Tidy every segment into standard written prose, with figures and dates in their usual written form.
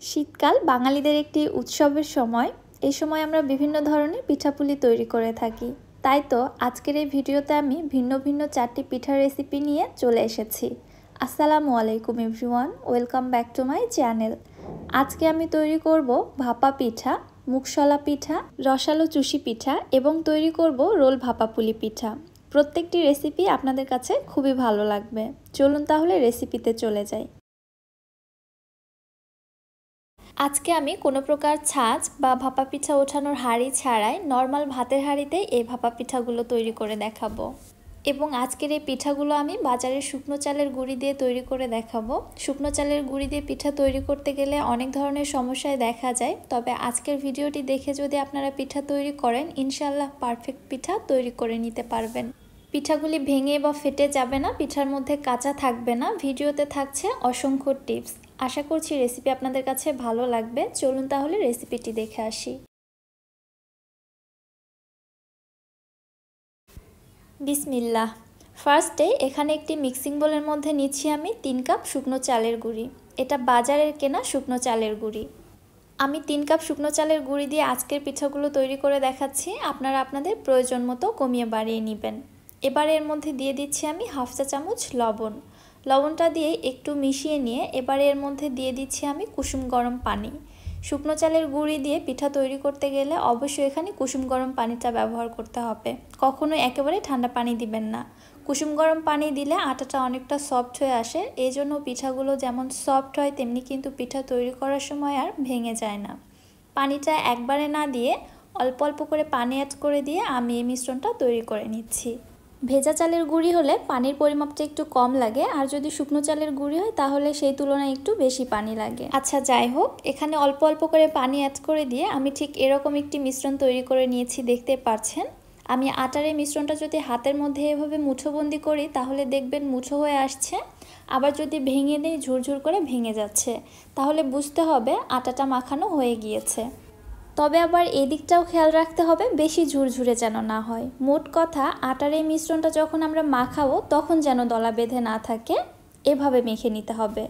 শীতকাল বাঙালিদের একটি উৎসবের সময়। এই সময় আমরা বিভিন্ন ধরনের পিঠাপুলি তৈরি করে থাকি। তাই তো আজকের এই ভিডিওতে আমি ভিন্ন ভিন্ন 4টি পিঠার রেসিপি নিয়ে চলে এসেছি। আসসালামু আলাইকুম everyone, welcome back to my channel. আজকে আমি তৈরি করব ভাপা পিঠা, মুগশলা পিঠা, রসালো চুষি পিঠা এবং তৈরি করব রোল ভাপা পুলি পিঠা। প্রত্যেকটি রেসিপি আপনাদের কাছে খুবই ভালো লাগবে। চলুন তাহলে রেসিপিতে চলে যাই। আজকে আমি কোনো প্রকার ছাঁচ বা ভাপা পিঠা ওঠানোর হাঁড়ি ছাড়াই নর্মাল ভাতের হাঁড়িতে এই ভাপা পিঠাগুলো তৈরি করে দেখাবো। এবং আজকের এই পিঠাগুলো আমি বাজারের শুকনো চালের গুঁড়ি দিয়ে তৈরি করে দেখাবো। শুকনো চালের গুঁড়ি দিয়ে পিঠা তৈরি করতে গেলে অনেক ধরনের সমস্যায় দেখা যায়, তবে আজকের ভিডিওটি দেখে যদি আপনারা পিঠা তৈরি করেন, ইনশাল্লাহ পারফেক্ট পিঠা তৈরি করে নিতে পারবেন। পিঠাগুলি ভেঙে বা ফেটে যাবে না, পিঠার মধ্যে কাঁচা থাকবে না। ভিডিওতে থাকছে অসংখ্য টিপস। আশা করছি রেসিপি আপনাদের কাছে ভালো লাগবে। চলুন তাহলে রেসিপিটি দেখে আসি। বিসমিল্লাহ। ফার্স্টে এখানে একটি মিক্সিং বোলের মধ্যে নিচ্ছি আমি 3 কাপ শুকনো চালের গুঁড়ি। এটা বাজারের কেনা শুকনো চালের গুঁড়ি। আমি 3 কাপ শুকনো চালের গুঁড়ি দিয়ে আজকের পিঠাগুলো তৈরি করে দেখাচ্ছি। আপনারা আপনাদের প্রয়োজন মতো কমিয়ে বাড়িয়ে নেবেন। এবার এর মধ্যে দিয়ে দিচ্ছি আমি হাফ চা চামচ লবণ। লবণটা দিয়ে একটু মিশিয়ে নিয়ে এবার এর মধ্যে দিয়ে দিচ্ছি আমি কুসুম গরম পানি। শুকনো চালের গুঁড়ি দিয়ে পিঠা তৈরি করতে গেলে অবশ্যই এখানে কুসুম গরম পানিটা ব্যবহার করতে হবে। কখনোই একেবারে ঠান্ডা পানি দিবেন না। কুসুম গরম পানি দিলে আটাটা অনেকটা সফট হয়ে আসে। এই জন্য পিঠাগুলো যেমন সফট হয় তেমনি কিন্তু পিঠা তৈরি করার সময় আর ভেঙে যায় না। পানিটা একবারে না দিয়ে অল্প অল্প করে পানি অ্যাড করে দিয়ে আমি এই মিশ্রণটা তৈরি করে নিচ্ছি। ভেজা চালের গুঁড়ি হলে পানির পরিমাপটা একটু কম লাগে, আর যদি শুকনো চালের গুঁড়ি হয় তাহলে সেই তুলনায় একটু বেশি পানি লাগে। আচ্ছা, যাই হোক, এখানে অল্প অল্প করে পানি অ্যাড করে দিয়ে আমি ঠিক এরকম একটি মিশ্রণ তৈরি করে নিয়েছি। দেখতে পাচ্ছেন আমি আটার এই মিশ্রণটা যদি হাতের মধ্যে এভাবে মুঠোবন্দি করি তাহলে দেখবেন মুঠো হয়ে আসছে। আবার যদি ভেঙে দিই ঝুরঝুর করে ভেঙে যাচ্ছে, তাহলে বুঝতে হবে আটাটা মাখানো হয়ে গিয়েছে। তবে আবার এই দিকটাও খেয়াল রাখতে হবে বেশি ঝুরঝুরে যেন না হয়। মোট কথা আটার এই মিশ্রণটা যখন আমরা মাখাবো তখন যেন দলা বেঁধে না থাকে, এভাবে মেখে নিতে হবে।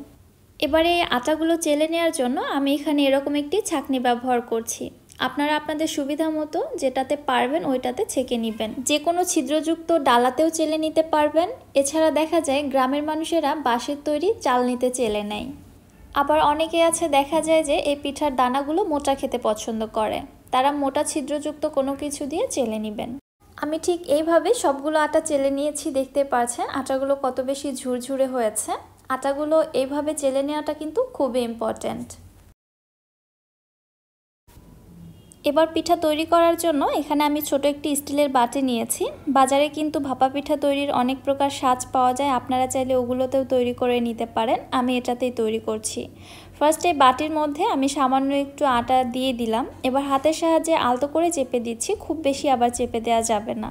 এবারে এই আটাগুলো চেলে নেওয়ার জন্য আমি এখানে এরকম একটি ছাঁকনি ব্যবহার করছি। আপনারা আপনাদের সুবিধা মতো যেটাতে পারবেন ওইটাতে ছেঁকে নেবেন। যে কোনো ছিদ্রযুক্ত ডালাতেও চেলে নিতে পারবেন। এছাড়া দেখা যায় গ্রামের মানুষেরা বাঁশের তৈরি চালনিতে চেলে নেয়। আবার অনেকে আছে দেখা যায় যে এই পিঠার দানাগুলো মোটা খেতে পছন্দ করে, তারা মোটা ছিদ্রযুক্ত কোনো কিছু দিয়ে চেলে নেবেন। আমি ঠিক এইভাবে সবগুলো আটা চেলে নিয়েছি। দেখতে পাচ্ছেন আটাগুলো কত বেশি ঝুরঝুরে হয়েছে। আটাগুলো এইভাবে চেলে নেওয়াটা কিন্তু খুবই ইম্পর্ট্যান্ট। এবার পিঠা তৈরি করার জন্য এখানে আমি ছোট একটি স্টিলের বাটি নিয়েছি। বাজারে কিন্তু ভাপা পিঠা তৈরির অনেক প্রকার সাজ পাওয়া যায়, আপনারা চাইলে ওগুলোতেও তৈরি করে নিতে পারেন। আমি এটাতেই তৈরি করছি। ফার্স্টে বাটির মধ্যে আমি সামান্য একটু আটা দিয়ে দিলাম। এবার হাতের সাহায্যে আলতো করে চেপে দিচ্ছি, খুব বেশি আবার চেপে দেওয়া যাবে না।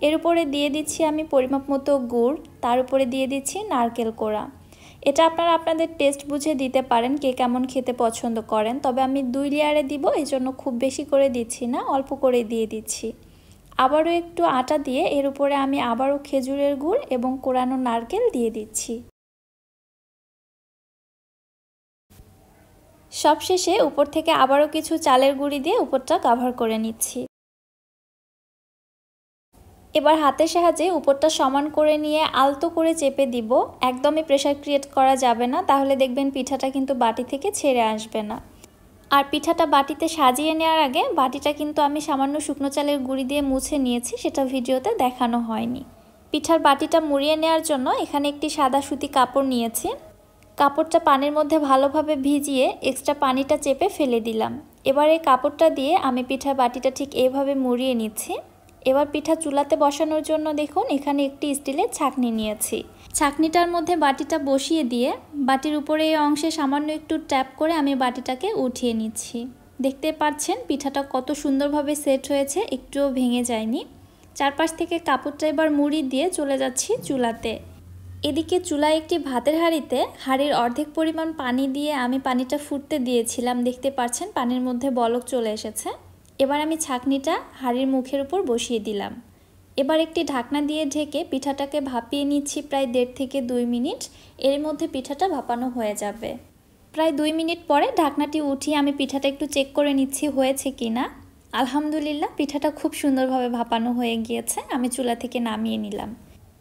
এর উপরে দিয়ে দিচ্ছি আমি পরিমাপ মতো গুড়, তার উপরে দিয়ে দিচ্ছি নারকেল কোড়া। এটা আপনারা আপনাদের টেস্ট বুঝে দিতে পারেন, কে কেমন খেতে পছন্দ করেন। তবে আমি 2 লেয়ারে দিব, এই জন্য খুব বেশি করে দিচ্ছি না, অল্প করে দিয়ে দিচ্ছি। আবারও একটু আটা দিয়ে এর উপরে আমি আবারও খেজুরের গুড় এবং কোরানো নারকেল দিয়ে দিচ্ছি। সবশেষে উপর থেকে আবারও কিছু চালের গুঁড়ি দিয়ে উপরটা কভার করে নিচ্ছি। এবার হাতের সাহায্যে উপরটা সমান করে নিয়ে আলতো করে চেপে দিব। একদমই প্রেসার ক্রিয়েট করা যাবে না, তাহলে দেখবেন পিঠাটা কিন্তু বাটি থেকে ছেড়ে আসবে না। আর পিঠাটা বাটিতে সাজিয়ে নেওয়ার আগে বাটিটা কিন্তু আমি সামান্য শুকনো চালের গুঁড়ি দিয়ে মুছে নিয়েছি, সেটা ভিডিওতে দেখানো হয়নি। পিঠার বাটিটা মুড়িয়ে নেওয়ার জন্য এখানে একটি সাদা সুতি কাপড় নিয়েছি। কাপড়টা পানির মধ্যে ভালোভাবে ভিজিয়ে এক্সট্রা পানিটা চেপে ফেলে দিলাম। এবার এই কাপড়টা দিয়ে আমি পিঠার বাটিটা ঠিক এইভাবে মুড়িয়ে নিচ্ছি। এবার পিঠা চুলাতে বসানোর জন্য দেখুন এখানে একটি স্টিলের ছাঁকনি নিয়েছি। ছাঁকনিটার মধ্যে বাটিটা বসিয়ে দিয়ে বাটির উপরে এই অংশে সামান্য একটু ট্যাপ করে আমি বাটিটাকে উঠিয়ে নিচ্ছি। দেখতে পাচ্ছেন পিঠাটা কত সুন্দরভাবে সেট হয়েছে, একটুও ভেঙে যায়নি। চারপাশ থেকে কাপড়টা এবার মুড়ি দিয়ে চলে যাচ্ছি চুলাতে। এদিকে চুলায় একটি ভাতের হাঁড়িতে হাঁড়ির অর্ধেক পরিমাণ পানি দিয়ে আমি পানিটা ফুটতে দিয়েছিলাম। দেখতে পাচ্ছেন পানির মধ্যে বলক চলে এসেছে। এবার আমি ছাঁকনিটা হাঁড়ির মুখের উপর বসিয়ে দিলাম। এবার একটি ঢাকনা দিয়ে ঢেকে পিঠাটাকে ভাপিয়ে নিচ্ছি প্রায় 1.5 থেকে 2 মিনিট। এর মধ্যে পিঠাটা ভাপানো হয়ে যাবে। প্রায় 2 মিনিট পরে ঢাকনাটি উঠিয়ে আমি পিঠাটা একটু চেক করে নিচ্ছি হয়েছে কিনা। আলহামদুলিল্লাহ পিঠাটা খুব সুন্দরভাবে ভাপানো হয়ে গিয়েছে। আমি চুলা থেকে নামিয়ে নিলাম।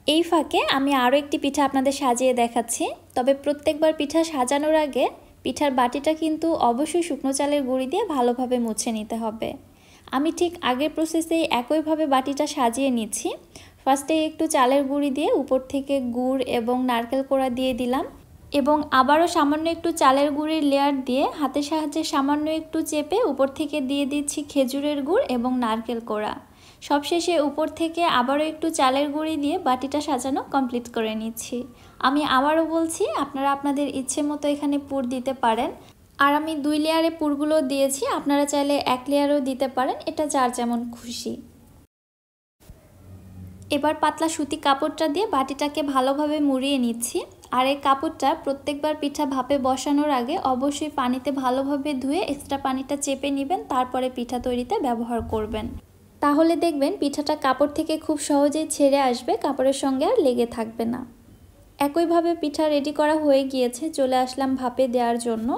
এই ফাঁকে আমি আরও একটি পিঠা আপনাদের সাজিয়ে দেখাচ্ছি। তবে প্রত্যেকবার পিঠা সাজানোর আগে পিঠার বাটিটা কিন্তু অবশ্যই শুকনো চালের গুঁড়ি দিয়ে ভালোভাবে মুছে নিতে হবে। আমি ঠিক আগের প্রসেসেই একইভাবে বাটিটা সাজিয়ে নিচ্ছি। ফার্স্টে একটু চালের গুঁড়ি দিয়ে উপর থেকে গুড় এবং নারকেল কোড়া দিয়ে দিলাম এবং আবারও সামান্য একটু চালের গুঁড়ির লেয়ার দিয়ে হাতের সাহায্যে সামান্য একটু চেপে উপর থেকে দিয়ে দিচ্ছি খেজুরের গুড় এবং নারকেল কোড়া। সবশেষে উপর থেকে আবারও একটু চালের গুঁড়ি দিয়ে বাটিটা সাজানো কমপ্লিট করে নিচ্ছি। আমি আবারও বলছি, আপনারা আপনাদের ইচ্ছে মতো এখানে পুর দিতে পারেন। আর আমি 2 লেয়ারে পুরগুলো দিয়েছি, আপনারা চাইলে 1 লেয়ারও দিতে পারেন, এটা যার যেমন খুশি। এবার পাতলা সুতি কাপড়টা দিয়ে বাটিটাকে ভালোভাবে মুড়িয়ে নিচ্ছি। আর এই কাপড়টা প্রত্যেকবার পিঠা ভাপে বসানোর আগে অবশ্যই পানিতে ভালোভাবে ধুয়ে এক্সট্রা পানিটা চেপে নেবেন, তারপরে পিঠা তৈরিতে ব্যবহার করবেন। তাহলে দেখবেন পিঠাটা কাপড় থেকে খুব সহজেই ছেড়ে আসবে, কাপড়ের সঙ্গে আর লেগে থাকবে না। একইভাবে পিঠা রেডি করা হয়ে গিয়েছে, চলে আসলাম ভাপে দেওয়ার জন্য।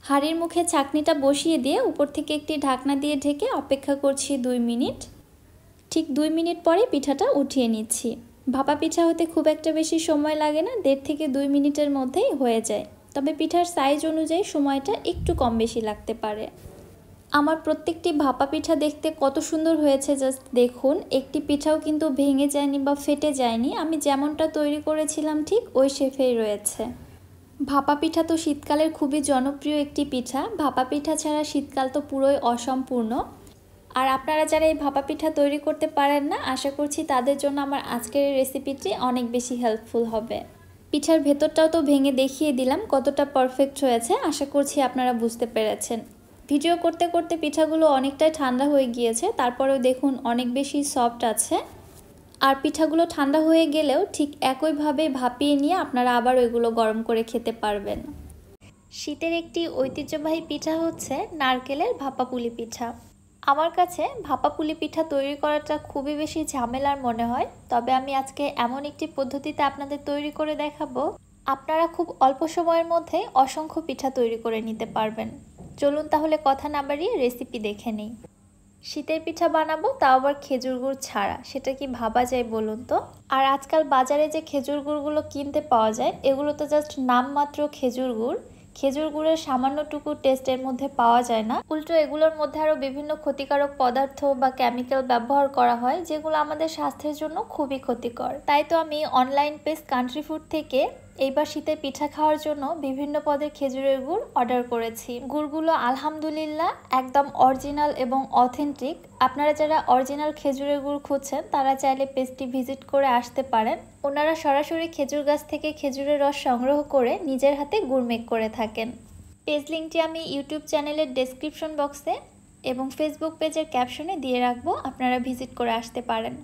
হাঁড়ির মুখে ছাঁকনিটা বসিয়ে দিয়ে উপর থেকে একটি ঢাকনা দিয়ে ঢেকে অপেক্ষা করছি 2 মিনিট। ঠিক 2 মিনিট পরে পিঠাটা উঠিয়ে নিচ্ছি। ভাপা পিঠা হতে খুব একটা বেশি সময় লাগে না, 1.5 থেকে 2 মিনিটের মধ্যেই হয়ে যায়। তবে পিঠার সাইজ অনুযায়ী সময়টা একটু কম বেশি লাগতে পারে। আমার প্রত্যেকটি ভাপা পিঠা দেখতে কত সুন্দর হয়েছে, জাস্ট দেখুন। একটি পিঠাও কিন্তু ভেঙে যায়নি বা ফেটে যায়নি, আমি যেমনটা তৈরি করেছিলাম ঠিক ওই শেপেই রয়েছে। ভাপা পিঠা তো শীতকালের খুবই জনপ্রিয় একটি পিঠা। ভাপা পিঠা ছাড়া শীতকাল তো পুরোই অসম্পূর্ণ। আর আপনারা যারা এই ভাপা পিঠা তৈরি করতে পারেন না, আশা করছি তাদের জন্য আমার আজকের এই রেসিপিটি অনেক বেশি হেল্পফুল হবে। পিঠার ভেতরটাও তো ভেঙে দেখিয়ে দিলাম কতটা পারফেক্ট হয়েছে, আশা করছি আপনারা বুঝতে পেরেছেন। ভিডিও করতে করতে পিঠাগুলো অনেকটাই ঠান্ডা হয়ে গিয়েছে, তারপরেও দেখুন অনেক বেশি সফট আছে। আর পিঠাগুলো ঠান্ডা হয়ে গেলেও ঠিক একইভাবে ভাপিয়ে নিয়ে আপনারা আবার ওইগুলো গরম করে খেতে পারবেন। শীতের একটি ঐতিহ্যবাহী পিঠা হচ্ছে নারকেলের ভাপা পুলি পিঠা। আমার কাছে ভাপা পুলি পিঠা তৈরি করাটা খুবই বেশি ঝামেলার মনে হয়, তবে আমি আজকে এমন একটি পদ্ধতিতে আপনাদের তৈরি করে দেখাবো, আপনারা খুব অল্প সময়ের মধ্যে অসংখ্য পিঠা তৈরি করে নিতে পারবেন। চলুন তাহলে কথা না বাড়িয়ে রেসিপি দেখে নিই। শীতের পিঠা বানাবো, তাও আবার খেজুর গুড় ছাড়া, সেটা কি ভাবা যায় বলুন তো? আর আজকাল বাজারে যে খেজুর গুড়গুলো কিনতে পাওয়া যায়, এগুলো তো জাস্ট নামমাত্র খেজুর গুড়। খেজুর গুড়ের সামান্যটুকু টেস্টের মধ্যে পাওয়া যায় না, উল্টো এগুলোর মধ্যে আরও বিভিন্ন ক্ষতিকারক পদার্থ বা কেমিক্যাল ব্যবহার করা হয়, যেগুলো আমাদের স্বাস্থ্যের জন্য খুবই ক্ষতিকর। তাই তো আমি অনলাইন পেজ কান্ট্রি ফুড থেকে এইবার শীতে পিঠা খাওয়ার জন্য বিভিন্ন পদের খেজুরের গুড় অর্ডার করেছি। গুড়গুলো আলহামদুলিল্লাহ একদম অরিজিনাল এবং অথেন্টিক। আপনারা যারা অরিজিনাল খেজুরের গুড় খুঁজছেন, তারা চাইলে পেজটি ভিজিট করে আসতে পারেন। ওনারা সরাসরি খেজুর গাছ থেকে খেজুরের রস সংগ্রহ করে নিজের হাতে গুড় মেক করে থাকেন। পেজ লিঙ্কটি আমি ইউটিউব চ্যানেলের ডেসক্রিপশন বক্সে এবং ফেসবুক পেজের ক্যাপশনে দিয়ে রাখবো, আপনারা ভিজিট করে আসতে পারেন।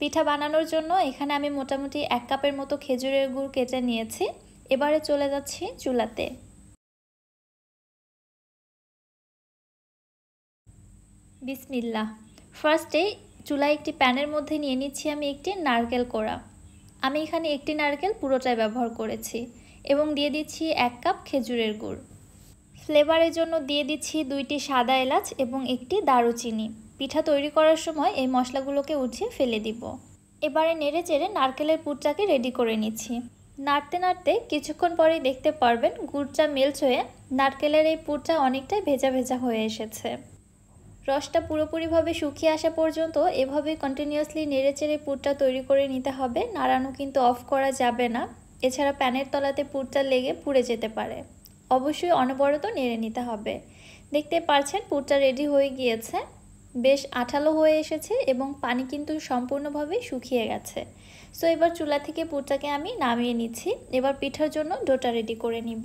পিঠা বানানোর জন্য এখানে আমি মোটামুটি 1 কাপের মতো খেজুরের গুড় কেটে নিয়েছি। এবারে চলে যাচ্ছি চুলাতে। বিসমিল্লাহ। ফার্স্টে চুলায় একটি প্যানের মধ্যে নিয়ে নিচ্ছি আমি একটি নারকেল কোড়া। আমি এখানে একটি নারকেল পুরোটাই ব্যবহার করেছি এবং দিয়ে দিচ্ছি 1 কাপ খেজুরের গুড়। ফ্লেভারের জন্য দিয়ে দিচ্ছি 2টি সাদা এলাচ এবং একটি দারুচিনি। পিঠা তৈরি করার সময় এই মশলাগুলোকে উঠিয়ে ফেলে দিব। এবারে নেড়ে চেড়ে নারকেলের পুরটাকে রেডি করে নিচ্ছি। নাড়তে নাড়তে কিছুক্ষণ পরেই দেখতে পারবেন গুড়টা মেল্ট হয়ে নারকেলের এই পুরটা অনেকটাই ভেজা ভেজা হয়ে এসেছে। রসটা পুরোপুরিভাবে শুকিয়ে আসা পর্যন্ত এভাবে কন্টিনিউয়াসলি নেড়ে চেড়ে পুরটা তৈরি করে নিতে হবে, নাড়ানো কিন্তু অফ করা যাবে না, এছাড়া প্যানের তলাতে পুরটা লেগে পুড়ে যেতে পারে। অবশ্যই অনবরত নেড়ে নিতে হবে। দেখতে পাচ্ছেন পুরটা রেডি হয়ে গিয়েছে, বেশ আঠালো হয়ে এসেছে এবং পানি কিন্তু সম্পূর্ণভাবে শুকিয়ে গেছে। সো এবার চুলা থেকে পুরটাকে আমি নামিয়ে নিচ্ছি। এবার পিঠার জন্য ডোটা রেডি করে নিব।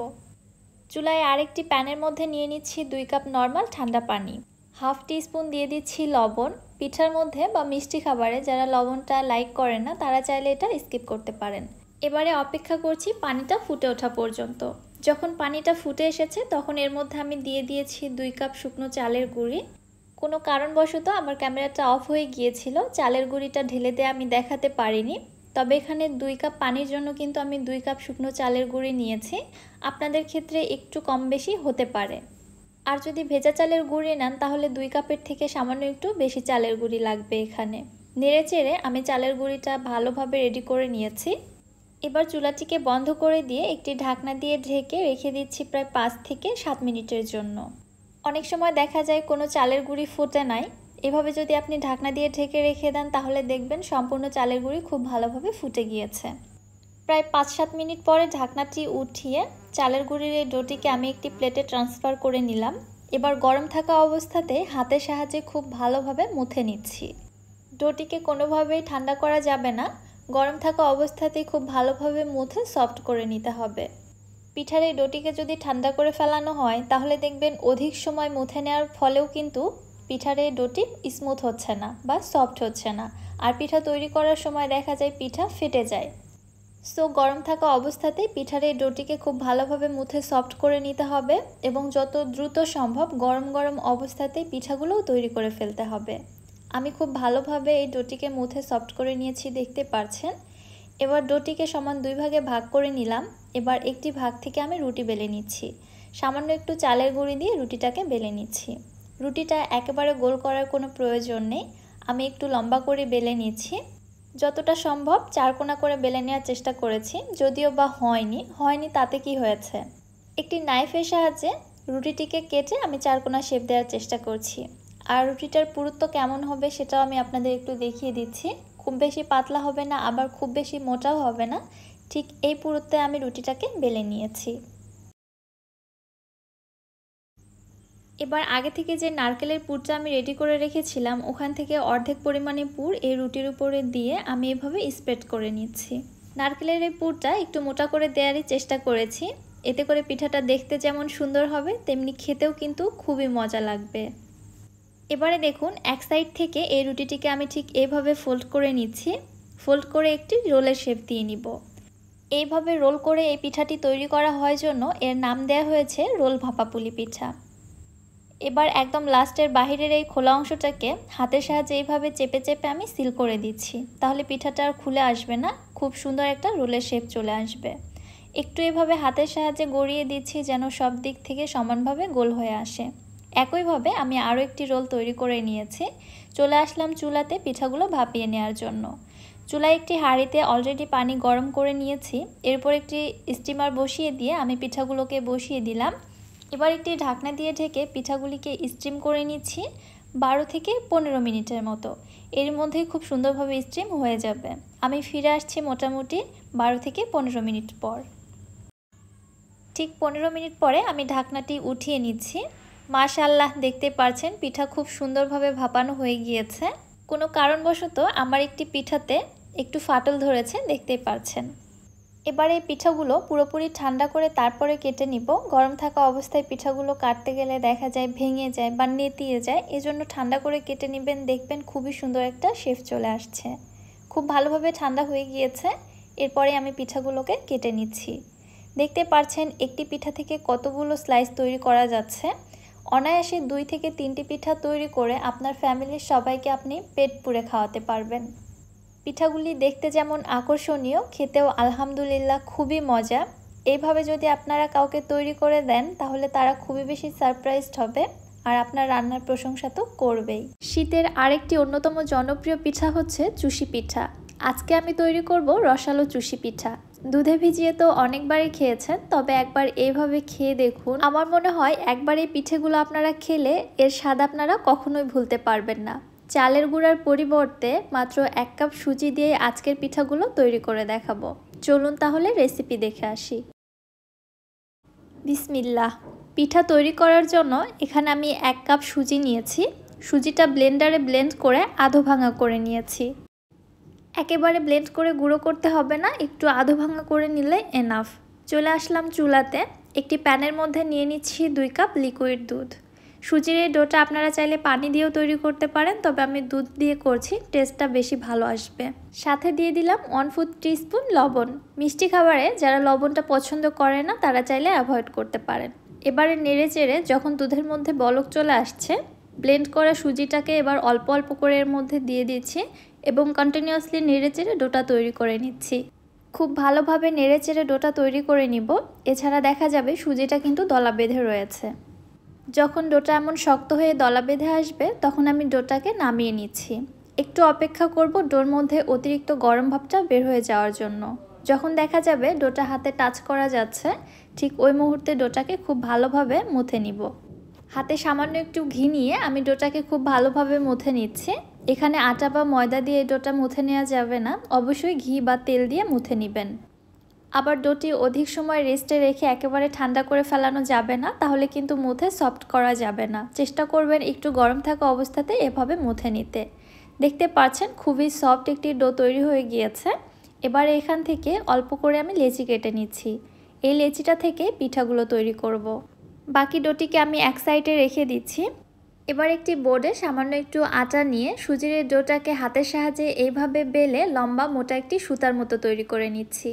চুলায় আরেকটি প্যানের মধ্যে নিয়ে নিচ্ছি 2 কাপ নর্মাল ঠান্ডা পানি। 1/2 টিস্পুন দিয়ে দিচ্ছি লবণ। পিঠার মধ্যে বা মিষ্টি খাবারে যারা লবণটা লাইক করেন না, তারা চাইলে এটা স্কিপ করতে পারেন। এবারে অপেক্ষা করছি পানিটা ফুটে ওঠা পর্যন্ত। যখন পানিটা ফুটে এসেছে তখন এর মধ্যে আমি দিয়ে দিয়েছি 2 কাপ শুকনো চালের গুঁড়ি। কোনো কারণবশত আমার ক্যামেরাটা অফ হয়ে গিয়েছিল, চালের গুঁড়িটা ঢেলে দিয়ে আমি দেখাতে পারিনি। তবে এখানে 2 কাপ পানির জন্য কিন্তু আমি 2 কাপ শুকনো চালের গুঁড়ি নিয়েছি। আপনাদের ক্ষেত্রে একটু কম বেশি হতে পারে। আর যদি ভেজা চালের গুঁড়ি নেন তাহলে 2 কাপের থেকে সামান্য একটু বেশি চালের গুঁড়ি লাগবে এখানে। নেড়েচেড়ে আমি চালের গুঁড়িটা ভালোভাবে রেডি করে নিয়েছি। এবার চুলাটিকে বন্ধ করে দিয়ে একটি ঢাকনা দিয়ে ঢেকে রেখে দিচ্ছি প্রায় 5 থেকে 7 মিনিটের জন্য। অনেক সময় দেখা যায় কোনো চালের গুঁড়ি ফোটে নাই। এভাবে যদি আপনি ঢাকনা দিয়ে ঢেকে রেখে দেন তাহলে দেখবেন সম্পূর্ণ চালের গুঁড়ি খুব ভালোভাবে ফুটে গিয়েছে। প্রায় 5-7 মিনিট পরে ঢাকনাটি উঠিয়ে চালের গুঁড়ির এই ডোটিকে আমি একটি প্লেটে ট্রান্সফার করে নিলাম। এবার গরম থাকা অবস্থাতে হাতের সাহায্যে খুব ভালোভাবে মুথে নিচ্ছি। ডোটিকে কোনোভাবেই ঠান্ডা করা যাবে না, গরম থাকা অবস্থাতেই খুব ভালোভাবে মুথে সফট করে নিতে হবে। পিঠার এই ডোটিকে যদি ঠান্ডা করে ফেলানো হয় তাহলে দেখবেন অধিক সময় মুথে নেওয়ার ফলেও কিন্তু পিঠার এই ডোটি স্মুথ হচ্ছে না বা সফট হচ্ছে না, আর পিঠা তৈরি করার সময় দেখা যায় পিঠা ফেটে যায়। সো গরম থাকা অবস্থাতেই পিঠার এই ডোটিকে খুব ভালোভাবে মুথে সফট করে নিতে হবে এবং যত দ্রুত সম্ভব গরম গরম অবস্থাতেই পিঠাগুলোও তৈরি করে ফেলতে হবে। আমি খুব ভালোভাবে এই ডোটিকে মুথে সফট করে নিয়েছি, দেখতে পাচ্ছেন। এবার ডোটিকে সমান 2 ভাগে ভাগ করে নিলাম। এবার একটি ভাগ থেকে আমি রুটি বেলে নিচ্ছি। সামান্য একটু চালের গুঁড়ি দিয়ে রুটিটাকে বেলে নিচ্ছি। রুটিটা একেবারে গোল করার কোনো প্রয়োজন নেই, আমি একটু লম্বা করে বেলে নিচ্ছি। যতটা সম্ভব 4 কোনা করে বেলে নেওয়ার চেষ্টা করেছি, যদিও বা হয়নি তাতে কি হয়েছে। একটি নাইফের সাহায্যে রুটিটিকে কেটে আমি 4 কোনা শেপ দেওয়ার চেষ্টা করছি। আর রুটিটার পুরুত্ব কেমন হবে সেটাও আমি আপনাদের একটু দেখিয়ে দিচ্ছি। খুব বেশি পাতলা হবে না, আবার খুব বেশি মোটাও হবে না, ঠিক এই পুরুত্বে আমি রুটিটাকে বেলে নিয়েছি। এবার আগে থেকে যে নারকেলের পুরটা আমি রেডি করে রেখেছিলাম ওখান থেকে অর্ধেক পরিমাণে পুর এই রুটির উপরে দিয়ে আমি এভাবে স্প্রেড করে নিচ্ছি। নারকেলের এই পুরটা একটু মোটা করে দেওয়ারই চেষ্টা করেছি, এতে করে পিঠাটা দেখতে যেমন সুন্দর হবে তেমনি খেতেও কিন্তু খুবই মজা লাগবে। এবারে দেখুন এক সাইড থেকে এই রুটিটিকে আমি ঠিক এইভাবে ফোল্ড করে নিচ্ছি। ফোল্ড করে একটি রোলের শেপ দিয়ে নিব। এইভাবে রোল করে এই পিঠাটি তৈরি করা হয় জন্য এর নাম দেওয়া হয়েছে রোল ভাপা পুলি পিঠা। এবার একদম লাস্টের বাহিরের এই খোলা অংশটাকে হাতের সাহায্যে এইভাবে চেপে চেপে আমি সিল করে দিচ্ছি, তাহলে পিঠাটা আর খুলে আসবে না, খুব সুন্দর একটা রোলের শেপ চলে আসবে। একটু এভাবে হাতের সাহায্যে গড়িয়ে দিচ্ছি যেন সব দিক থেকে সমানভাবে গোল হয়ে আসে। একইভাবে আমি আরও একটি রোল তৈরি করে নিয়েছি। চলে আসলাম চুলাতে পিঠাগুলো ভাপিয়ে নেওয়ার জন্য। চুলায় একটি হাঁড়িতে অলরেডি পানি গরম করে নিয়েছি, এরপর একটি স্টিমার বসিয়ে দিয়ে আমি পিঠাগুলোকে বসিয়ে দিলাম। এবার একটি ঢাকনা দিয়ে ঢেকে পিঠাগুলিকে স্টিম করে নিচ্ছি 12 থেকে 15 মিনিটের মতো। এর মধ্যেই খুব সুন্দরভাবে স্টিম হয়ে যাবে। আমি ফিরে আসছি মোটামুটি 12 থেকে 15 মিনিট পর। ঠিক 15 মিনিট পরে আমি ঢাকনাটি উঠিয়ে নিচ্ছি। মাশাআল্লাহ, দেখতে পাচ্ছেন পিঠা খুব সুন্দরভাবে ভাপানো হয়ে গিয়েছে। কোনো কারণবশত আমার একটি পিঠাতে একটু ফাটল ধরেছে, দেখতেই পাচ্ছেন। এবার এই পিঠাগুলো পুরোপুরি ঠান্ডা করে তারপরে কেটে নিব। গরম থাকা অবস্থায় পিঠাগুলো কাটতে গেলে দেখা যায় ভেঙে যায় বা নেতিয়ে যায়, এজন্য ঠান্ডা করে কেটে নেবেন, দেখবেন খুবই সুন্দর একটা শেপ চলে আসছে। খুব ভালোভাবে ঠান্ডা হয়ে গিয়েছে। এরপরে আমি পিঠাগুলোকে কেটে নিচ্ছি। দেখতে পাচ্ছেন একটি পিঠা থেকে কতগুলো স্লাইস তৈরি করা যাচ্ছে। অনায়াসে 2 থেকে 3টি পিঠা তৈরি করে আপনার ফ্যামিলির সবাইকে আপনি পেট পুরে খাওয়াতে পারবেন। পিঠাগুলি দেখতে যেমন আকর্ষণীয়, খেতেও আলহামদুলিল্লাহ খুবই মজা। এইভাবে যদি আপনারা কাউকে তৈরি করে দেন তাহলে তারা খুবই বেশি সারপ্রাইজড হবে আর আপনার রান্নার প্রশংসা তো করবেই। শীতের আরেকটি অন্যতম জনপ্রিয় পিঠা হচ্ছে চুষি পিঠা। আজকে আমি তৈরি করব রসালো চুষি পিঠা। দুধে ভিজিয়ে তো অনেকবারই খেয়েছেন, তবে একবার এইভাবে খেয়ে দেখুন। আমার মনে হয় একবার এই পিঠেগুলো আপনারা খেলে এর স্বাদ আপনারা কখনোই ভুলতে পারবেন না। চালের গুঁড়ার পরিবর্তে মাত্র 1 কাপ সুজি দিয়ে আজকের পিঠাগুলো তৈরি করে দেখাবো। চলুন তাহলে রেসিপি দেখে আসি। বিসমিল্লাহ। পিঠা তৈরি করার জন্য এখানে আমি 1 কাপ সুজি নিয়েছি। সুজিটা ব্লেন্ডারে ব্লেন্ড করে আধো ভাঙা করে নিয়েছি। একেবারে ব্লেন্ড করে গুঁড়ো করতে হবে না, একটু আধো ভাঙা করে নিলে এনাফ। চলে আসলাম চুলাতে। একটি প্যানের মধ্যে নিয়ে নিচ্ছি 2 কাপ লিকুইড দুধ। সুজির এই ডোটা আপনারা চাইলে পানি দিয়েও তৈরি করতে পারেন, তবে আমি দুধ দিয়ে করছি, টেস্টটা বেশি ভালো আসবে। সাথে দিয়ে দিলাম 1/4 টিস্পুন লবণ। মিষ্টি খাবারে যারা লবণটা পছন্দ করে না তারা চাইলে অ্যাভয়েড করতে পারেন। এবারে নেড়ে চেড়ে যখন দুধের মধ্যে বলক চলে আসছে, ব্লেন্ড করা সুজিটাকে এবার অল্প অল্প করে এর মধ্যে দিয়ে দিচ্ছি। এবং কন্টিনিউয়াসলি নেড়েচেড়ে ডোটা তৈরি করে নিচ্ছি। খুব ভালোভাবে নেড়েচেড়ে ডোটা তৈরি করে নিব। এছাড়া দেখা যাবে সুজিটা কিন্তু দলা বেঁধে রয়েছে। যখন ডোটা এমন শক্ত হয়ে দলা বেঁধে আসবে তখন আমি ডোটাকে নামিয়ে নিচ্ছি। একটু অপেক্ষা করব ডোর মধ্যে অতিরিক্ত গরম ভাবটা বের হয়ে যাওয়ার জন্য। যখন দেখা যাবে ডোটা হাতে টাচ করা যাচ্ছে, ঠিক ওই মুহূর্তে ডোটাকে খুব ভালোভাবে মুথে নিব। হাতে সামান্য একটু ঘি নিয়ে আমি ডোটাকে খুব ভালোভাবে মুথে নিচ্ছি। এখানে আটা বা ময়দা দিয়ে ডোটা মুথে নেওয়া যাবে না, অবশ্যই ঘি বা তেল দিয়ে মুথে নেবেন। আবার ডোটি অধিক সময় রেস্টে রেখে একেবারে ঠান্ডা করে ফেলানো যাবে না, তাহলে কিন্তু মুথে সফট করা যাবে না। চেষ্টা করবেন একটু গরম থাকা অবস্থাতে এভাবে মুথে নিতে। দেখতে পাচ্ছেন খুবই সফট একটি ডো তৈরি হয়ে গিয়েছে। এবার এখান থেকে অল্প করে আমি লেচি কেটে নিচ্ছি। এই লেচিটা থেকে পিঠাগুলো তৈরি করব। বাকি ডোটিকে আমি এক সাইডে রেখে দিচ্ছি। এবার একটি বোর্ডে সামান্য একটু আটা নিয়ে সুজির ডোটাকে হাতের সাহায্যে এইভাবে বেলে লম্বা মোটা একটি সুতার মতো তৈরি করে নিচ্ছি।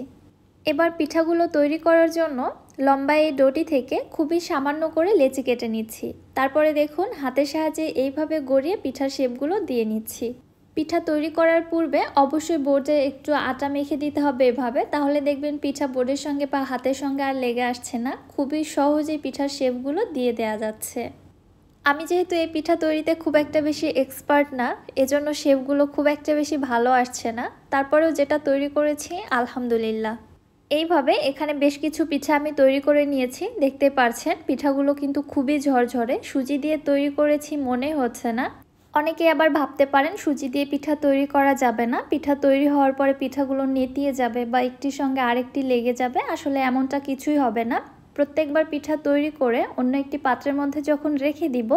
এবার পিঠাগুলো তৈরি করার জন্য লম্বা এই ডোটি থেকে খুবই সামান্য করে লেচি কেটে নিচ্ছি। তারপরে দেখুন হাতের সাহায্যে এইভাবে গড়িয়ে পিঠার শেপগুলো দিয়ে নিচ্ছি। পিঠা তৈরি করার পূর্বে অবশ্যই বোর্ডে একটু আটা মেখে দিতে হবে এভাবে, তাহলে দেখবেন পিঠা বোর্ডের সঙ্গে বা হাতের সঙ্গে আর লেগে আসছে না। খুবই সহজেই পিঠার শেপগুলো দিয়ে দেওয়া যাচ্ছে। আমি যেহেতু এই পিঠা তৈরিতে খুব একটা বেশি এক্সপার্ট না, এজন্য শেপগুলো খুব একটা বেশি ভালো আসছে না। তারপরেও যেটা তৈরি করেছি আলহামদুলিল্লাহ। এইভাবে এখানে বেশ কিছু পিঠা আমি তৈরি করে নিয়েছি। দেখতে পাচ্ছেন পিঠাগুলো কিন্তু খুবই ঝরঝরে, সুজি দিয়ে তৈরি করেছি মনে হচ্ছে না। অনেকে আবার ভাবতে পারেন সুজি দিয়ে পিঠা তৈরি করা যাবে না, পিঠা তৈরি হওয়ার পরে পিঠাগুলো নেতিয়ে যাবে বা একটির সঙ্গে আরেকটি লেগে যাবে। আসলে এমনটা কিছুই হবে না। প্রত্যেকবার পিঠা তৈরি করে অন্য একটি পাত্রের মধ্যে যখন রেখে দিব,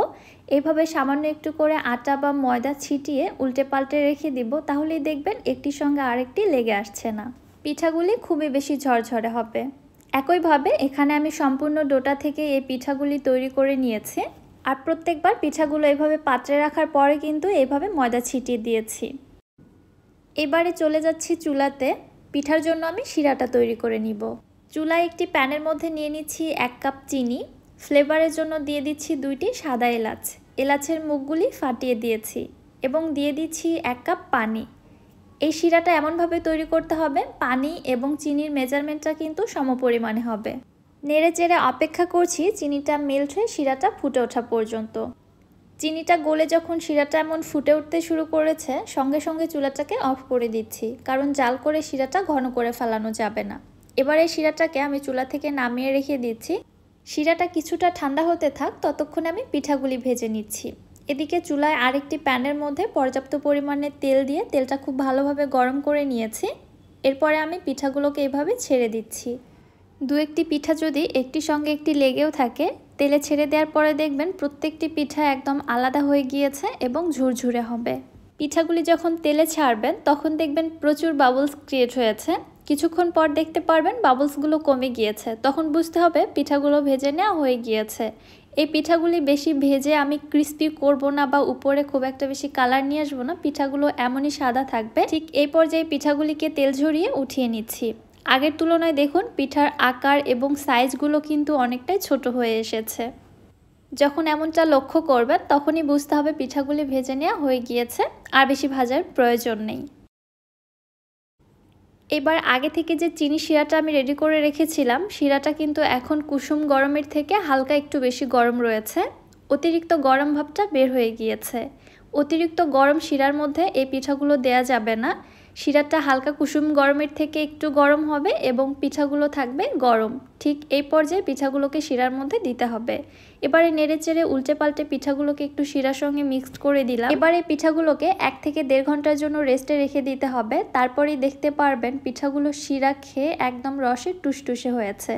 এইভাবে সামান্য একটু করে আটা বা ময়দা ছিটিয়ে উল্টে পাল্টে রেখে দিব, তাহলেই দেখবেন একটির সঙ্গে আরেকটি লেগে আসছে না। পিঠাগুলি খুবই বেশি ঝরঝরে হবে। একইভাবে এখানে আমি সম্পূর্ণ ডোটা থেকে এই পিঠাগুলি তৈরি করে নিয়েছি। আর প্রত্যেকবার পিঠাগুলো এভাবে পাত্রে রাখার পরে কিন্তু এভাবে ময়দা ছিটিয়ে দিয়েছি। এবারে চলে যাচ্ছি চুলাতে। পিঠার জন্য আমি শিরাটা তৈরি করে নিব। চুলায় একটি প্যানের মধ্যে নিয়ে নিচ্ছি 1 কাপ চিনি। ফ্লেভারের জন্য দিয়ে দিচ্ছি 2টি সাদা এলাচ। এলাচের মুখগুলি ফাটিয়ে দিয়েছি এবং দিয়ে দিচ্ছি 1 কাপ পানি। এই শিরাটা এমনভাবে তৈরি করতে হবে পানি এবং চিনির মেজারমেন্টটা কিন্তু সমপরিমাণে হবে। নেড়ে চেড়ে অপেক্ষা করছি চিনিটা মেল্ট হয়ে শিরাটা ফুটে ওঠা পর্যন্ত। চিনিটা গলে যখন শিরাটা এমন ফুটে উঠতে শুরু করেছে, সঙ্গে সঙ্গে চুলাটাকে অফ করে দিচ্ছি, কারণ জাল করে শিরাটা ঘন করে ফেলানো যাবে না। এবার এই শিরাটাকে আমি চুলা থেকে নামিয়ে রেখে দিচ্ছি। শিরাটা কিছুটা ঠান্ডা হতে থাক, ততক্ষণে আমি পিঠাগুলি ভেজে নিচ্ছি। এদিকে চুলায় আরেকটি প্যানের মধ্যে পর্যাপ্ত পরিমাণে তেল দিয়ে তেলটা খুব ভালোভাবে গরম করে নিয়েছি। এরপরে আমি পিঠাগুলোকে এভাবে ছেড়ে দিচ্ছি। দু একটি পিঠা যদি একটির সঙ্গে একটি লেগেও থাকে, তেলে ছেড়ে দেওয়ার পরে দেখবেন প্রত্যেকটি পিঠা একদম আলাদা হয়ে গিয়েছে এবং ঝুরঝুরে হবে। পিঠাগুলি যখন তেলে ছাড়বেন তখন দেখবেন প্রচুর বাবলস ক্রিয়েট হয়েছে। কিছুক্ষণ পর দেখতে পারবেন বাবলসগুলো কমে গিয়েছে, তখন বুঝতে হবে পিঠাগুলো ভেজে নেওয়া হয়ে গিয়েছে। এই পিঠাগুলি বেশি ভেজে আমি ক্রিস্পি করব না বা উপরে খুব একটা বেশি কালার নিয়ে আসবো না, পিঠাগুলো এমনই সাদা থাকবে। ঠিক এই পর্যায়ে পিঠাগুলিকে তেল ঝরিয়ে উঠিয়ে নিচ্ছি। আগের তুলনায় দেখুন পিঠার আকার এবং সাইজগুলো কিন্তু অনেকটাই ছোট হয়ে এসেছে। যখন এমনটা লক্ষ্য করবেন তখনই বুঝতে হবে পিঠাগুলি ভেজে নেওয়া হয়ে গিয়েছে, আর বেশি ভাজার প্রয়োজন নেই। এবার আগে থেকে যে চিনি শিরাটা আমি রেডি করে রেখেছিলাম, শিরাটা কিন্তু এখন কুসুম গরমের থেকে হালকা একটু বেশি গরম রয়েছে। অতিরিক্ত গরম ভাবটা বের হয়ে গিয়েছে। অতিরিক্ত গরম শিরার মধ্যে এই পিঠাগুলো দেয়া যাবে না। শিরাটা হালকা কুসুম গরমের থেকে একটু গরম হবে এবং পিঠাগুলো থাকবে গরম। ঠিক এই পর্যায়ে পিঠাগুলোকে শিরার মধ্যে দিতে হবে। এবারে নেড়ে চেড়ে উল্টে পাল্টে পিঠাগুলোকে একটু শিরার সঙ্গে মিক্সড করে দিলাম। এবারে পিঠাগুলোকে 1 থেকে 1.5 ঘন্টার জন্য রেস্টে রেখে দিতে হবে। তারপরেই দেখতে পারবেন পিঠাগুলো শিরা খেয়ে একদম রসে টুসটুসে হয়েছে।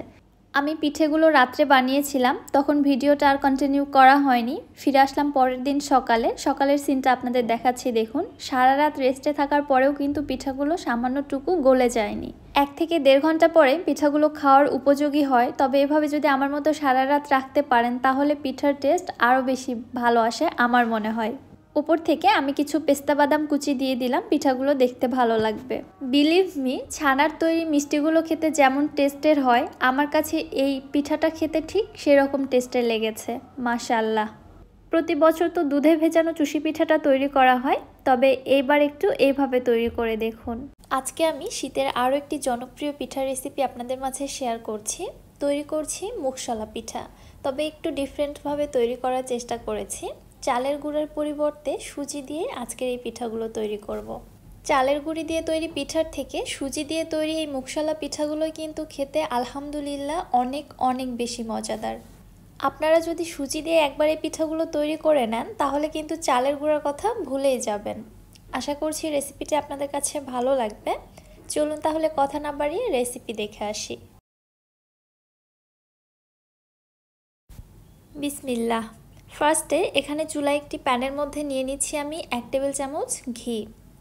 আমি পিঠেগুলো রাত্রে বানিয়েছিলাম, তখন ভিডিওটা আর কন্টিনিউ করা হয়নি। ফিরে আসলাম পরের দিন সকালে। সকালের সিনটা আপনাদের দেখাচ্ছি দেখুন। সারা রাত রেস্টে থাকার পরেও কিন্তু পিঠাগুলো সামান্যটুকু গলে যায়নি। 1 থেকে 1.5 ঘন্টা পরে পিঠাগুলো খাওয়ার উপযোগী হয়। তবে এভাবে যদি আমার মতো সারা রাত রাখতে পারেন তাহলে পিঠার টেস্ট আরও বেশি ভালো আসে আমার মনে হয়। উপর থেকে আমি কিছু পেস্তা বাদাম কুচি দিয়ে দিলাম, পিঠাগুলো দেখতে ভালো লাগবে। বিলিভ মি, ছানার তৈরি মিষ্টিগুলো খেতে যেমন টেস্টের হয়, আমার কাছে এই পিঠাটা খেতে ঠিক সেরকম টেস্টের লেগেছে। মাশাআল্লাহ। প্রতি বছর তো দুধে ভেজানো চুষি পিঠাটা তৈরি করা হয়, তবে এইবার একটু এইভাবে তৈরি করে দেখুন। আজকে আমি শীতের আরও একটি জনপ্রিয় পিঠার রেসিপি আপনাদের মাঝে শেয়ার করছি। তৈরি করছি মুগশলা পিঠা, তবে একটু ডিফারেন্টভাবে তৈরি করার চেষ্টা করেছি। চালের গুঁড়ের পরিবর্তে সুজি দিয়ে আজকের এই পিঠাগুলো তৈরি করব। চালের গুঁড়ি দিয়ে তৈরি পিঠার থেকে সুজি দিয়ে তৈরি এই মুগশলা পিঠাগুলোই কিন্তু খেতে আলহামদুলিল্লাহ অনেক অনেক বেশি মজাদার। আপনারা যদি সুজি দিয়ে একবার এই পিঠাগুলো তৈরি করে নেন তাহলে কিন্তু চালের গুঁড়ার কথা ভুলেই যাবেন। আশা করছি রেসিপিটি আপনাদের কাছে ভালো লাগবে। চলুন তাহলে কথা না বাড়িয়ে রেসিপি দেখে আসি। বিসমিল্লাহ। ফার্স্টে এখানে চুলায় একটি প্যানের মধ্যে নিয়ে নিচ্ছি আমি 1 টেবিল চামচ ঘি।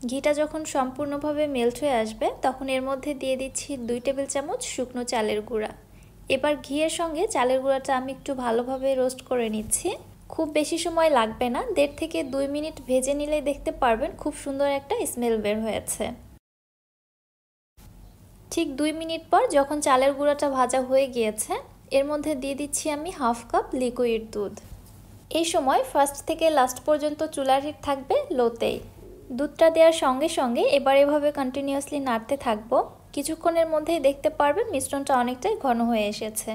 ঘিটা যখন সম্পূর্ণভাবে মেল্ট হয়ে আসবে তখন এর মধ্যে দিয়ে দিচ্ছি 2 টেবিল চামচ শুকনো চালের গুঁড়া। এবার ঘিয়ের সঙ্গে চালের গুঁড়াটা আমি একটু ভালোভাবে রোস্ট করে নিচ্ছি। খুব বেশি সময় লাগবে না, 1.5 থেকে 2 মিনিট ভেজে নিলেই দেখতে পারবেন খুব সুন্দর একটা স্মেল বের হয়েছে। ঠিক 2 মিনিট পর যখন চালের গুঁড়াটা ভাজা হয়ে গিয়েছে এর মধ্যে দিয়ে দিচ্ছি আমি 1/2 কাপ লিকুইড দুধ। এই সময় ফার্স্ট থেকে লাস্ট পর্যন্ত চুলার হিট থাকবে লোতেই। দুধটা দেওয়ার সঙ্গে সঙ্গে এবার এভাবে কন্টিনিউয়াসলি নাড়তে থাকবো। কিছুক্ষণের মধ্যেই দেখতে পারবেন মিশ্রণটা অনেকটাই ঘন হয়ে এসেছে।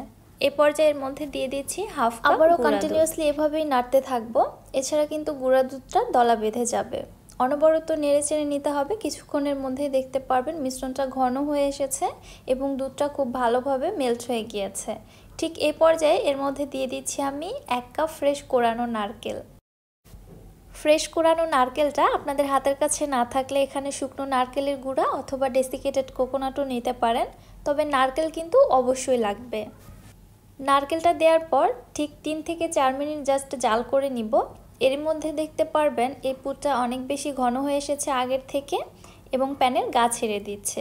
এই পর্যায়ে এর মধ্যে দিয়ে দিচ্ছি 1/2 কাপ। আবারও কন্টিনিউয়াসলি এভাবেই নাড়তে থাকবো, এছাড়া কিন্তু গুঁড়া দুধটা দলা বেঁধে যাবে। অনবরত নেড়ে চেড়ে নিতে হবে। কিছুক্ষণের মধ্যেই দেখতে পারবেন মিশ্রণটা ঘন হয়ে এসেছে এবং দুধটা খুব ভালোভাবে মেল্ট হয়ে গিয়েছে। ঠিক এই পর্যায়ে এর মধ্যে দিয়ে দিচ্ছি আমি 1 কাপ ফ্রেশ কোরানো নারকেল। ফ্রেশ কোরানো নারকেলটা আপনাদের হাতের কাছে না থাকলে এখানে শুকনো নারকেলের গুঁড়া অথবা ডেসিকেটেড কোকোনাটও নিতে পারেন, তবে নারকেল কিন্তু অবশ্যই লাগবে। নারকেলটা দেওয়ার পর ঠিক 3 থেকে 4 মিনিট জাস্ট জাল করে নিব। এর মধ্যে দেখতে পারবেন এই পুরটা অনেক বেশি ঘন হয়ে এসেছে আগের থেকে এবং প্যানের গা ছেড়ে দিচ্ছে।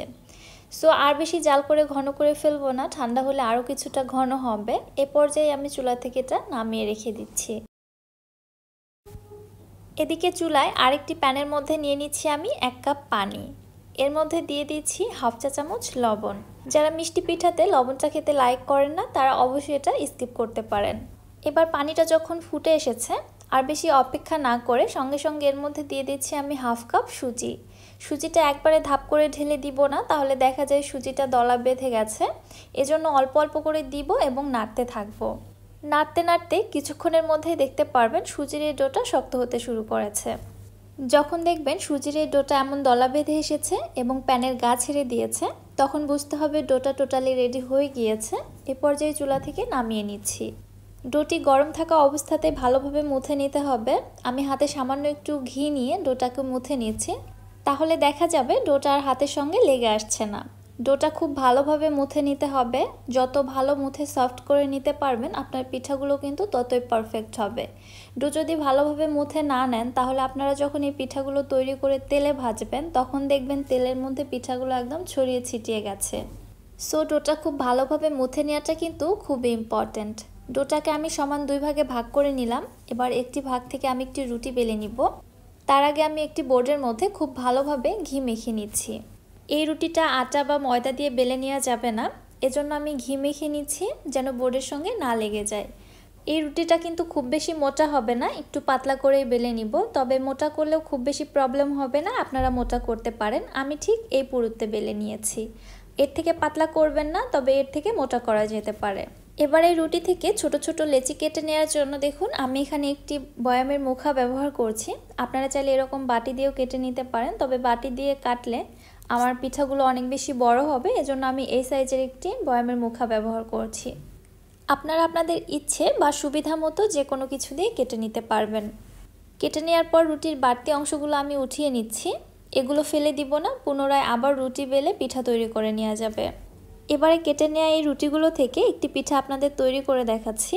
সো আর বেশি জাল করে ঘন করে ফেলবো না, ঠান্ডা হলে আরও কিছুটা ঘন হবে। এ পর্যায়ে আমি চুলা থেকে এটা নামিয়ে রেখে দিচ্ছি। এদিকে চুলায় আরেকটি প্যানের মধ্যে নিয়ে নিচ্ছি আমি 1 কাপ পানি। এর মধ্যে দিয়ে দিচ্ছি 1/2 চা চামচ লবণ। যারা মিষ্টি পিঠাতে লবণটা খেতে লাইক করেন না তারা অবশ্যই এটা স্কিপ করতে পারেন। এবার পানিটা যখন ফুটে এসেছে আর বেশি অপেক্ষা না করে সঙ্গে সঙ্গে এর মধ্যে দিয়ে দিচ্ছি আমি 1/2 কাপ সুজি। সুজিটা একবারে ধাপ করে ঢেলে দিব না, তাহলে দেখা যায় সুজিটা দলা বেঁধে গেছে। এজন্য অল্প অল্প করে দিব এবং নাড়তে থাকবো। নাড়তে নাড়তে কিছুক্ষণের মধ্যেই দেখতে পারবেন সুজির এই ডোটা শক্ত হতে শুরু করেছে। যখন দেখবেন সুজির এই ডোটা এমন দলা বেঁধে এসেছে এবং প্যানের গা ছেড়ে দিয়েছে তখন বুঝতে হবে ডোটা টোটালি রেডি হয়ে গিয়েছে। এ পর্যায়ে চুলা থেকে নামিয়ে নিচ্ছি। ডোটি গরম থাকা অবস্থাতে ভালোভাবে মুথে নিতে হবে। আমি হাতে সামান্য একটু ঘি নিয়ে ডোটাকে মুথে নিচ্ছি, তাহলে দেখা যাবে ডোটা আর হাতের সঙ্গে লেগে আসছে না। ডোটা খুব ভালোভাবে মুথে নিতে হবে। যত ভালো মুথে সফট করে নিতে পারবেন আপনার পিঠাগুলো কিন্তু ততই পারফেক্ট হবে। ডো যদি ভালোভাবে মুথে না নেন তাহলে আপনারা যখন এই পিঠাগুলো তৈরি করে তেলে ভাজবেন তখন দেখবেন তেলের মধ্যে পিঠাগুলো একদম ছড়িয়ে ছিটিয়ে গেছে। সো ডোটা খুব ভালোভাবে মুথে নেওয়াটা কিন্তু খুবই ইম্পর্ট্যান্ট। ডোটাকে আমি সমান 2 ভাগে ভাগ করে নিলাম। এবার একটি ভাগ থেকে আমি একটি রুটি বেলে নিব। তার আগে আমি একটি বোর্ডের মধ্যে খুব ভালোভাবে ঘি মেখে নিচ্ছি। এই রুটিটা আটা বা ময়দা দিয়ে বেলে নেওয়া যাবে না, এজন্য আমি ঘি মেখে নিচ্ছি যেন বোর্ডের সঙ্গে না লেগে যায়। এই রুটিটা কিন্তু খুব বেশি মোটা হবে না, একটু পাতলা করেই বেলে নিব। তবে মোটা করলেও খুব বেশি প্রবলেম হবে না, আপনারা মোটা করতে পারেন। আমি ঠিক এই পুরুত্বে বেলে নিয়েছি। এর থেকে পাতলা করবেন না, তবে এর থেকে মোটা করা যেতে পারে। এবার এই রুটি থেকে ছোট ছোট লেচি কেটে নেওয়ার জন্য দেখুন আমি এখানে একটি বয়ামের মুখা ব্যবহার করছি। আপনারা চাইলে এরকম বাটি দিয়েও কেটে নিতে পারেন, তবে বাটি দিয়ে কাটলে আমার পিঠাগুলো অনেক বেশি বড় হবে, এজন্য আমি এই সাইজের একটি বয়ামের মুখা ব্যবহার করছি। আপনারা আপনাদের ইচ্ছে বা সুবিধা মতো যে কোনো কিছু দিয়ে কেটে নিতে পারবেন। কেটে নেওয়ার পর রুটির বাড়তি অংশগুলো আমি উঠিয়ে নিচ্ছি। এগুলো ফেলে দিব না, পুনরায় আবার রুটি বেলে পিঠা তৈরি করে নেওয়া যাবে। এবারে কেটে নেওয়া এই রুটিগুলো থেকে একটি পিঠা আপনাদের তৈরি করে দেখাচ্ছি।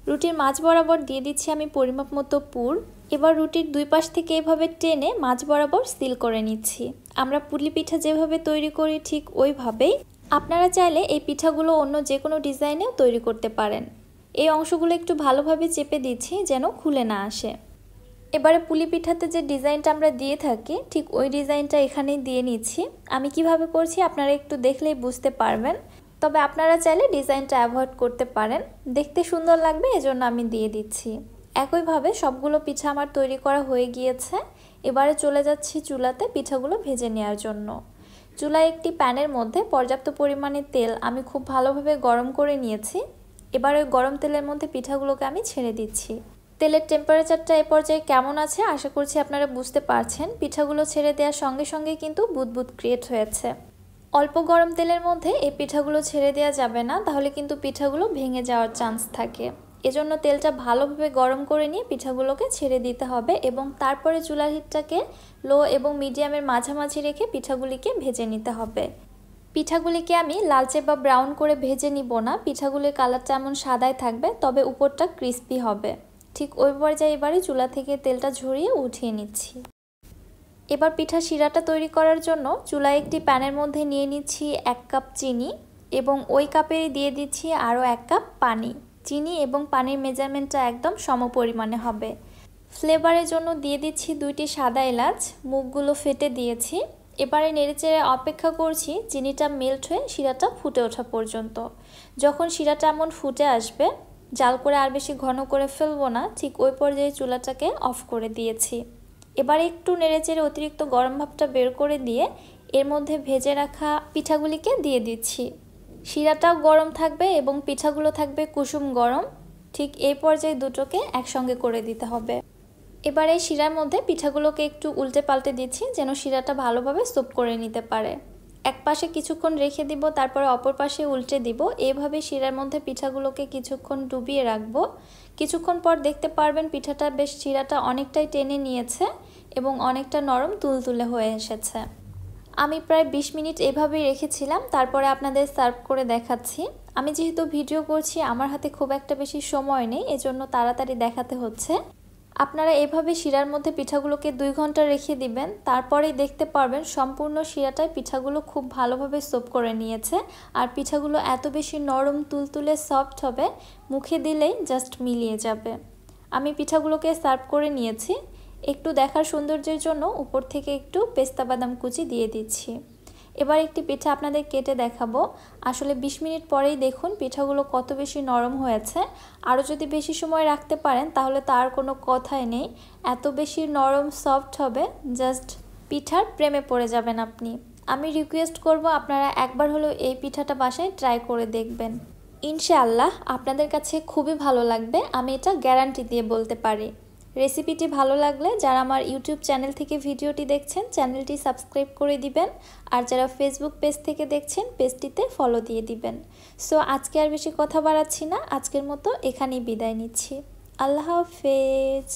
রুটির মাঝ বরাবর দিয়ে দিচ্ছি আমি পরিমাপ মতো পুর। এবার রুটির 2 পাশ থেকে এভাবে টেনে মাঝ বরাবর সিল করে নিচ্ছি। আমরা পুলি পিঠা যেভাবে তৈরি করি ঠিক ওইভাবেই। আপনারা চাইলে এই পিঠাগুলো অন্য যে কোনো ডিজাইনেও তৈরি করতে পারেন। এই অংশগুলো একটু ভালোভাবে চেপে দিচ্ছি যেন খুলে না আসে। এবারে পুলি পিঠাতে যে ডিজাইনটা আমরা দিয়ে থাকি ঠিক ওই ডিজাইনটা এখানেই দিয়ে নিচ্ছি। আমি কিভাবে করছি আপনারা একটু দেখলেই বুঝতে পারবেন, তবে আপনারা চাইলে ডিজাইনটা অ্যাভয়েড করতে পারেন। দেখতে সুন্দর লাগবে এজন্য আমি দিয়ে দিচ্ছি। একইভাবে সবগুলো পিঠা আমার তৈরি করা হয়ে গিয়েছে। এবারে চলে যাচ্ছি চুলাতে পিঠাগুলো ভেজে নেওয়ার জন্য। চুলায় একটি প্যানের মধ্যে পর্যাপ্ত পরিমাণে তেল আমি খুব ভালোভাবে গরম করে নিয়েছি। এবার ওই গরম তেলের মধ্যে পিঠাগুলোকে আমি ছেড়ে দিচ্ছি। তেলের টেম্পারেচারটা এ পর্যায়ে কেমন আছে আশা করছি আপনারা বুঝতে পারছেন। পিঠাগুলো ছেড়ে দেওয়ার সঙ্গে সঙ্গে কিন্তু বুদবুদ ক্রিয়েট হয়েছে। অল্প গরম তেলের মধ্যে এই পিঠাগুলো ছেড়ে দেওয়া যাবে না, তাহলে কিন্তু পিঠাগুলো ভেঙে যাওয়ার চান্স থাকে। এজন্য তেলটা ভালোভাবে গরম করে নিয়ে পিঠাগুলোকে ছেড়ে দিতে হবে এবং তারপরে চুলার হিটটাকে লো এবং মিডিয়ামের মাঝামাঝি রেখে পিঠাগুলিকে ভেজে নিতে হবে। পিঠাগুলিকে আমি লালচে বা ব্রাউন করে ভেজে নিব না, পিঠাগুলির কালারটা এমন সাদাই থাকবে, তবে উপরটা ক্রিস্পি হবে। ঠিক ওই পর্যায়ে এবারে চুলা থেকে তেলটা ঝরিয়ে উঠিয়ে নিচ্ছি। এবার পিঠা শিরাটা তৈরি করার জন্য চুলায় একটি প্যানের মধ্যে নিয়ে নিচ্ছি 1 কাপ চিনি এবং ওই কাপেরই দিয়ে দিচ্ছি আরও 1 কাপ পানি। চিনি এবং পানির মেজারমেন্টটা একদম সমপরিমাণে হবে। ফ্লেভারের জন্য দিয়ে দিচ্ছি 2টি সাদা এলাচ, মুখগুলো ফেটে দিয়েছি। এবারে নেড়েচেড়ে অপেক্ষা করছি চিনিটা মেল্ট হয়ে শিরাটা ফুটে ওঠা পর্যন্ত। যখন শিরাটা এমন ফুটে আসবে, জাল করে আর বেশি ঘন করে ফেলবো না, ঠিক ওই পর্যায়ে চুলাটাকে অফ করে দিয়েছি। এবারে একটু নেড়েচেড়ে অতিরিক্ত গরম ভাবটা বের করে দিয়ে এর মধ্যে ভেজে রাখা পিঠাগুলিকে দিয়ে দিচ্ছি। শিরাটাও গরম থাকবে এবং পিঠাগুলো থাকবে কুসুম গরম। ঠিক এই পর্যায়ে দুটোকে একসঙ্গে করে দিতে হবে। এবার এই শিরার মধ্যে পিঠাগুলোকে একটু উল্টে পাল্টে দিচ্ছি যেন শিরাটা ভালোভাবে সোপ করে নিতে পারে। এক পাশে কিছুক্ষণ রেখে দিব, তারপরে অপর পাশে উল্টে দিব। এইভাবে শিরার মধ্যে পিঠাগুলোকে কিছুক্ষণ ডুবিয়ে রাখবো। কিছুক্ষণ পর দেখতে পারবেন পিঠাটা বেশ শিরাটা অনেকটাই টেনে নিয়েছে এবং অনেকটা নরম তুলতুলে হয়ে এসেছে। আমি প্রায় 20 মিনিট এভাবেই রেখেছিলাম, তারপরে আপনাদের সার্ভ করে দেখাচ্ছি। আমি যেহেতু ভিডিও করছি আমার হাতে খুব একটা বেশি সময় নেই, এজন্য তাড়াতাড়ি দেখাতে হচ্ছে। আপনারা এভাবে শিরার মধ্যে পিঠাগুলোকে 2 ঘন্টা রেখে দিবেন, তারপরেই দেখতে পারবেন সম্পূর্ণ শিরাটায় পিঠাগুলো খুব ভালোভাবে সোপ করে নিয়েছে আর পিঠাগুলো এত বেশি নরম তুলতুলে সফট হবে, মুখে দিলেই জাস্ট মিলিয়ে যাবে। আমি পিঠাগুলোকে সার্ভ করে নিয়েছি। একটু দেখার সৌন্দর্যের জন্য উপর থেকে একটু পেস্তা বাদাম কুচি দিয়ে দিচ্ছি। এবার একটি পিঠা আপনাদের কেটে দেখাবো। আসলে 20 মিনিট পরেই দেখুন পিঠাগুলো কত বেশি নরম হয়েছে। আরও যদি বেশি সময় রাখতে পারেন তাহলে তার কোনো কথাই নেই, এত বেশি নরম সফট হবে, জাস্ট পিঠার প্রেমে পড়ে যাবেন আপনি। আমি রিকোয়েস্ট করব আপনারা একবার হলেও এই পিঠাটা বাসায় ট্রাই করে দেখবেন। ইনশাআল্লাহ আপনাদের কাছে খুবই ভালো লাগবে, আমি এটা গ্যারান্টি দিয়ে বলতে পারি। রেসিপিটি ভালো লাগলে যারা আমার ইউটিউব চ্যানেল থেকে ভিডিওটি দেখছেন চ্যানেলটি সাবস্ক্রাইব করে দিবেন, আর যারা ফেসবুক পেজ থেকে দেখছেন পেজটিতে ফলো দিয়ে দিবেন। সো আজকে আর বেশি কথা বাড়াচ্ছি না, আজকের মতো এখানেই বিদায় নিচ্ছি। আল্লাহ হাফেজ।